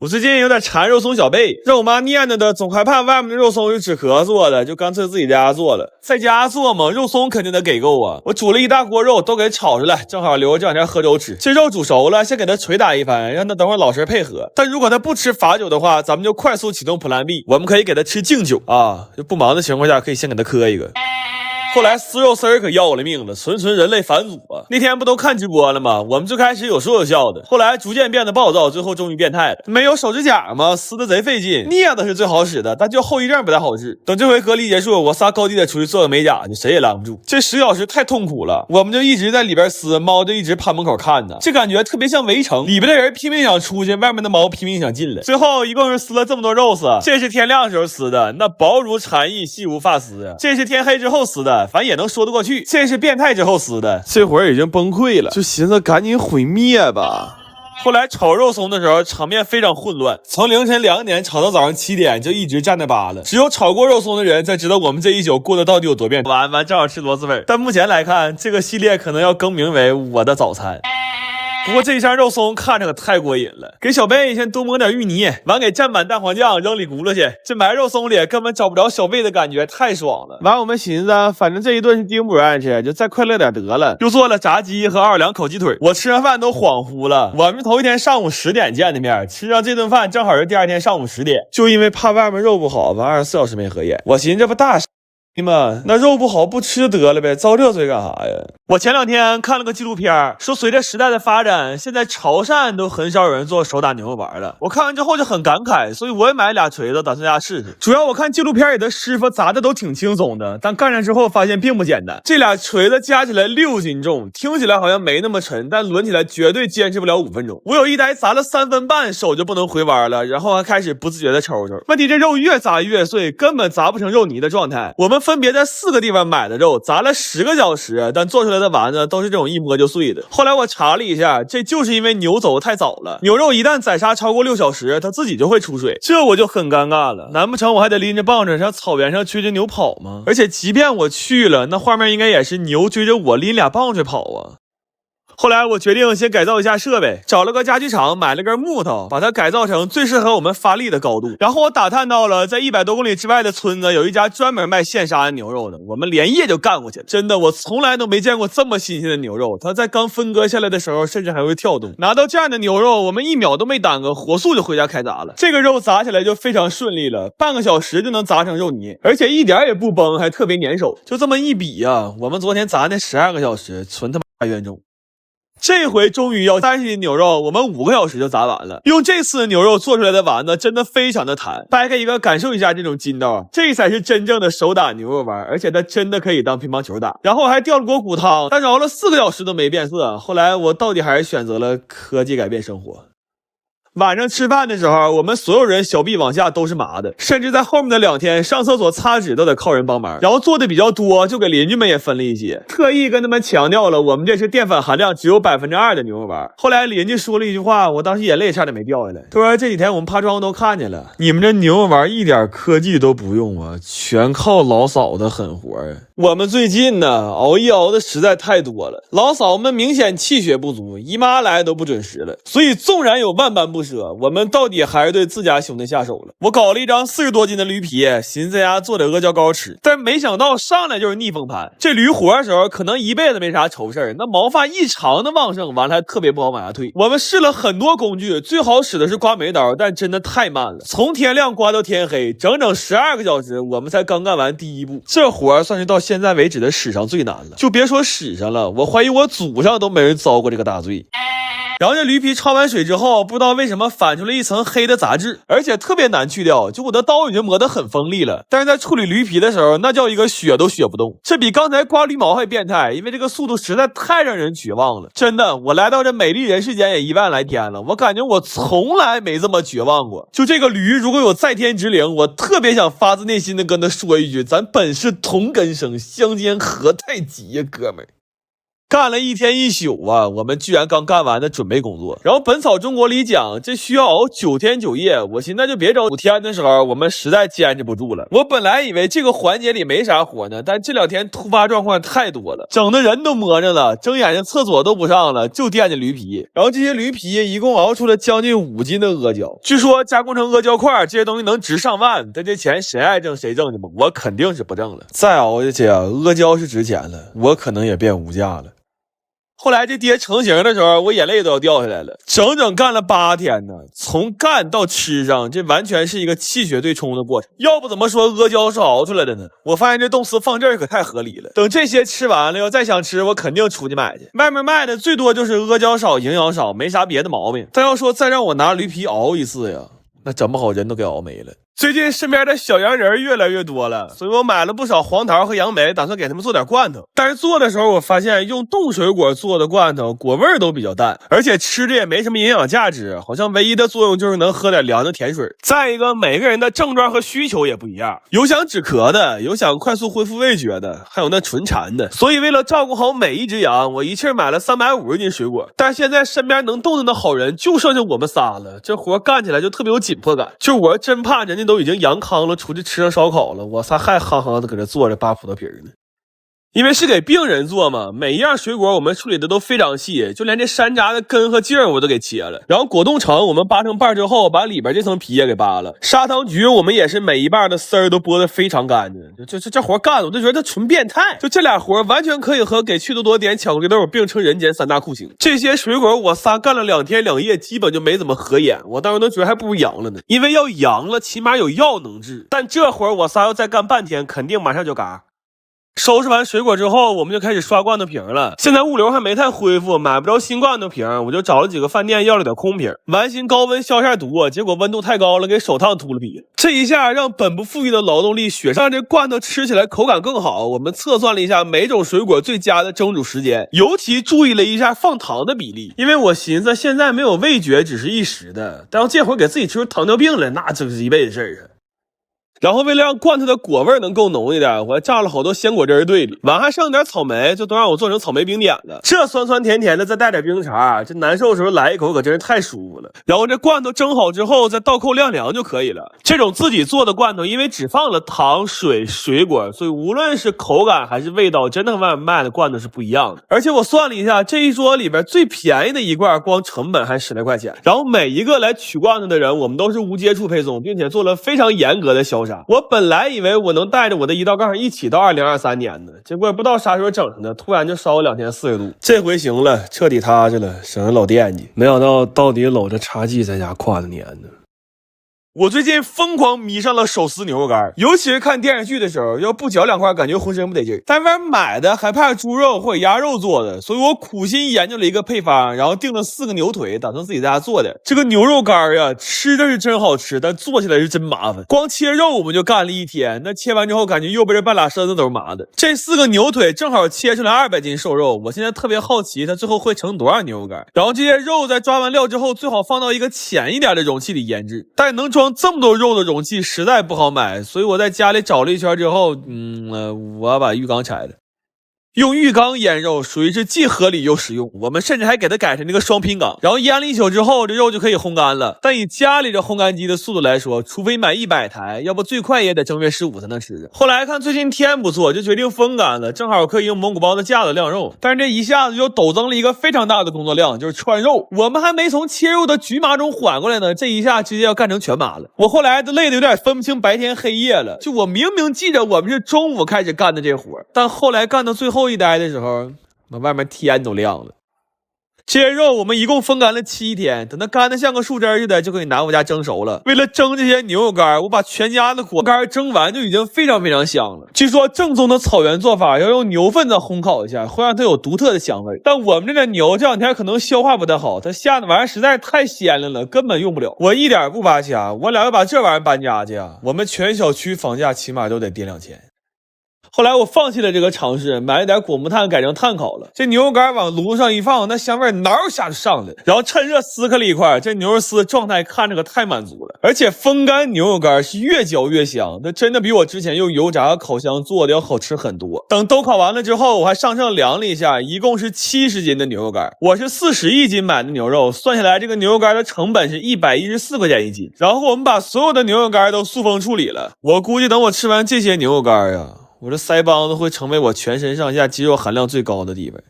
我最近有点馋肉松小贝，让我妈念叨的，总害怕外面的肉松是纸壳做的，就干脆自己在家做了。在家做嘛，肉松肯定得给够啊！我煮了一大锅肉，都给炒出来，正好留着这两天喝粥吃。这肉煮熟了，先给它捶打一番，让它等会儿老实配合。但如果它不吃罚酒的话，咱们就快速启动 Plan B， 我们可以给它吃敬酒啊，就不忙的情况下可以先给它磕一个。后来撕肉丝儿可要了命了，纯人类反祖啊！那天不都看直播了吗？我们最开始有说有笑的，后来逐渐变得暴躁，最后终于变态了。没有手指甲吗？撕的贼费劲，镊子是最好使的，但就后遗症不太好治。等这回隔离结束，我仨高低得出去做个美甲去，谁也拦不住。这10小时太痛苦了，我们就一直在里边撕，猫就一直趴门口看呢。这感觉特别像围城，里边的人拼命想出去，外面的猫拼命想进来。最后一共是撕了这么多肉丝，这是天亮时候撕的，那薄如蝉翼，细如发丝啊；这是天黑之后撕的，反正也能说得过去。这是变态之后撕的，这会儿已经崩溃了，就寻思赶紧毁灭吧。后来炒肉松的时候，场面非常混乱，从凌晨2点炒到早上7点，就一直站那扒了。只有炒过肉松的人才知道我们这一宿过得到底有多变态。完正好吃螺蛳粉，但目前来看，这个系列可能要更名为我的早餐。不过这一箱肉松看着可太过瘾了，给小贝先多抹点芋泥，完给蘸满蛋黄酱扔里轱辘去，这埋肉松里根本找不着小贝的感觉，太爽了。完我们寻思，反正这一顿是丁不爱吃，就再快乐点得了，又做了炸鸡和奥尔良烤鸡腿。我吃完饭都恍惚了，我们头一天上午10点见的面，吃上这顿饭正好是第二天上午10点，就因为怕外面肉不好，完24小时没合眼。我寻思这不大妈，那肉不好不吃得了呗，遭这罪干啥呀？我前2天看了个纪录片，说随着时代的发展，现在潮汕都很少有人做手打牛肉丸了。我看完之后就很感慨，所以我也买俩锤子，打算家试试。主要我看纪录片里的师傅砸的都挺轻松的，但干上之后发现并不简单。这俩锤子加起来6斤重，听起来好像没那么沉，但抡起来绝对坚持不了5分钟。我有一台砸了3分半，手就不能回弯了，然后还开始不自觉的抽抽。问题这肉越砸越碎，根本砸不成肉泥的状态。我们分别在4个地方买的肉，砸了10个小时，但做出来的丸子都是这种一摸就碎的。后来我查了一下，这就是因为牛走得太早了，牛肉一旦宰杀超过6小时，它自己就会出水，这我就很尴尬了。难不成我还得拎着棒子上草原上追着牛跑吗？而且即便我去了，那画面应该也是牛追着我拎俩棒子跑啊。后来我决定先改造一下设备，找了个家具厂买了根木头，把它改造成最适合我们发力的高度。然后我打探到了在100多公里之外的村子有一家专门卖现杀的牛肉的，我们连夜就干过去了。真的，我从来都没见过这么新鲜的牛肉，它在刚分割下来的时候甚至还会跳动。拿到这样的牛肉，我们1秒都没耽搁，火速就回家开砸了。这个肉砸起来就非常顺利了，半个小时就能砸成肉泥，而且一点也不崩，还特别粘手。就这么一比啊，我们昨天砸那12个小时纯他妈冤种。这回终于要30斤牛肉，我们5个小时就砸完了。用这次牛肉做出来的丸子真的非常的弹，掰开一个感受一下这种筋道，这才是真正的手打牛肉丸，而且它真的可以当乒乓球打。然后还掉了锅骨汤，但熬了4个小时都没变色。后来我到底还是选择了科技改变生活。晚上吃饭的时候，我们所有人小臂往下都是麻的，甚至在后面的2天上厕所擦纸都得靠人帮忙。然后做的比较多，就给邻居们也分了一些，特意跟他们强调了我们这是淀粉含量只有2%的牛肉丸。后来邻居说了一句话，我当时眼泪差点没掉下来。他说这几天我们趴窗户都看见了，你们这牛肉丸一点科技都不用啊，全靠老嫂子狠活啊。我们最近呢熬夜熬的实在太多了，老嫂们明显气血不足，姨妈来都不准时了，所以纵然有万般不舍，我们到底还是对自家兄弟下手了。我搞了一张40多斤的驴皮，寻思在家做点阿胶糕吃，但没想到上来就是逆风盘。这驴活的时候可能一辈子没啥愁事，那毛发异常的旺盛，完了还特别不好往下退。我们试了很多工具，最好使的是刮眉刀，但真的太慢了，从天亮刮到天黑，整整12个小时，我们才刚干完第一步。这活算是到现在为止的史上最难了，就别说史上了，我怀疑我祖上都没人遭过这个大罪。然后这驴皮焯完水之后，不知道为什么反出了一层黑的杂质，而且特别难去掉。就我的刀已经磨得很锋利了，但是在处理驴皮的时候，那叫一个削都削不动。这比刚才刮驴毛还变态，因为这个速度实在太让人绝望了。真的，我来到这美丽人世间也1万来天了，我感觉我从来没这么绝望过。就这个驴如果有在天之灵，我特别想发自内心的跟他说一句，咱本是同根生，相煎何太急呀，哥们儿。干了一天一宿啊，我们居然刚干完的准备工作。然后《本草中国》里讲，这需要熬9天9夜，我寻思那就别整5天的时候，我们实在坚持不住了。我本来以为这个环节里没啥活呢，但这2天突发状况太多了，整的人都摸着了，睁眼睛厕所都不上了，就惦记驴皮。然后这些驴皮一共熬出了将近5斤的阿胶，据说加工成阿胶块，这些东西能值上万，但这钱谁爱挣谁挣去吧，我肯定是不挣了。再熬下去啊，阿胶是值钱了，我可能也变无价了。后来这爹成型的时候，我眼泪都要掉下来了。整整干了8天呢，从干到吃上，这完全是一个气血对冲的过程。要不怎么说阿胶是熬出来的呢？我发现这冻丝放这儿可太合理了。等这些吃完了，要再想吃，我肯定出去买去。外面卖的最多就是阿胶少、营养少，没啥别的毛病。但要说再让我拿驴皮熬一次呀，那整不好人都给熬没了。最近身边的小洋人越来越多了，所以我买了不少黄桃和杨梅，打算给他们做点罐头。但是做的时候我发现用冻水果做的罐头果味都比较淡，而且吃的也没什么营养价值，好像唯一的作用就是能喝点凉的甜水。再一个，每个人的症状和需求也不一样，有想止咳的，有想快速恢复味觉的，还有那纯馋的。所以为了照顾好每一只羊，我一气买了350斤水果。但是现在身边能动弹的好人就剩下我们仨了，这活干起来就特别有紧迫感。就我真怕人家都已经阳康了，出去吃上烧烤了，我仨还憨憨的搁这坐着扒葡萄皮呢。因为是给病人做嘛，每一样水果我们处理的都非常细，就连这山楂的根和茎我都给切了。然后果冻橙我们扒成瓣之后，把里边这层皮也给扒了。砂糖橘我们也是每一瓣的丝儿都剥得非常干净。这活干的我就觉得纯变态。就这俩活完全可以和给趣多多点巧克力豆并称人间3大酷刑。这些水果我仨干了2天2夜，基本就没怎么合眼。我当时都觉得还不如阳了呢，因为要阳了起码有药能治，但这活我仨要再干半天，肯定马上就嘎。收拾完水果之后，我们就开始刷罐头瓶了。现在物流还没太恢复，买不着新罐头瓶，我就找了几个饭店要了点空瓶。完心高温消下毒，结果温度太高了，给手烫秃了皮。这一下让本不富裕的劳动力雪上，这罐头吃起来口感更好。我们测算了一下每种水果最佳的蒸煮时间，尤其注意了一下放糖的比例，因为我寻思现在没有味觉只是一时的，但要这会儿给自己吃出糖尿病了，那就是一辈子事儿啊。然后为了让罐头的果味能更浓一点，我还榨了好多鲜果汁兑里，碗还剩点草莓，就都让我做成草莓冰点了。这酸酸甜甜的，再带点冰茶，这难受的时候来一口可真是太舒服了。然后这罐头蒸好之后再倒扣晾凉就可以了。这种自己做的罐头因为只放了糖、水、水果，所以无论是口感还是味道真的和外面卖的罐头是不一样的。而且我算了一下，这一桌里边最便宜的一罐光成本还10来块钱。然后每一个来取罐头的人我们都是无接触配送，并且做了非常严格的销售。我本来以为我能带着我的胰岛杠一起到2023年的，结果也不知道啥时候整上的，突然就烧了2天40度。这回行了，彻底踏实了，省得老惦记。没想到到底搂着茶几在家跨的年呢。我最近疯狂迷上了手撕牛肉干，尤其是看电视剧的时候，要不嚼2块感觉浑身不得劲儿。但外面买的还怕猪肉或者鸭肉做的，所以我苦心研究了一个配方，然后订了4个牛腿，打算自己在家做的。这个牛肉干呀，吃的是真好吃，但做起来是真麻烦。光切肉我们就干了1天，那切完之后感觉右边这半拉身子都是麻的。这4个牛腿正好切出来200斤瘦肉，我现在特别好奇它最后会成多少牛肉干。然后这些肉在抓完料之后，最好放到一个浅一点的容器里腌制，但能装这么多肉的容器实在不好买，所以我在家里找了一圈之后，我要把浴缸拆了。用浴缸腌肉属于是既合理又实用，我们甚至还给它改成那个双拼缸，然后腌了1宿之后，这肉就可以烘干了。但以家里这烘干机的速度来说，除非买100台，要不最快也得正月15才能吃着。后来看最近天不错，就决定风干了，正好可以用蒙古包的架子晾肉。但是这一下子就陡增了一个非常大的工作量，就是串肉。我们还没从切肉的局麻中缓过来呢，这一下直接要干成全麻了。我后来都累得有点分不清白天黑夜了，就我明明记着我们是中午开始干的这活，但后来干到最后一待的时候，外面天都亮了。这些肉我们一共风干了7天，等它干得像个树枝似的，就可以拿回家蒸熟了。为了蒸这些牛肉干，我把全家的果干蒸完就已经非常非常香了。据说正宗的草原做法要用牛粪子烘烤一下，会让它有独特的香味。但我们这个牛这2天可能消化不太好，它下的玩意儿实在太鲜亮了，根本用不了。我一点不扒瞎，我俩要把这玩意儿搬家去啊，我们全小区房价起码都得跌2000。后来我放弃了这个尝试，买了点果木炭改成炭烤了。这牛肉干往炉上一放，那香味挠一下就上来了，然后趁热撕开了一块，这牛肉丝状态看着可太满足了。而且风干牛肉干是越嚼越香，那真的比我之前用油炸烤箱做的要好吃很多。等都烤完了之后，我还上秤量了一下，一共是70斤的牛肉干，我是41斤买的牛肉，算下来这个牛肉干的成本是114块钱一斤。然后我们把所有的牛肉干都塑封处理了，我估计等我吃完这些牛肉干啊，我这腮帮子会成为我全身上下肌肉含量最高的地方。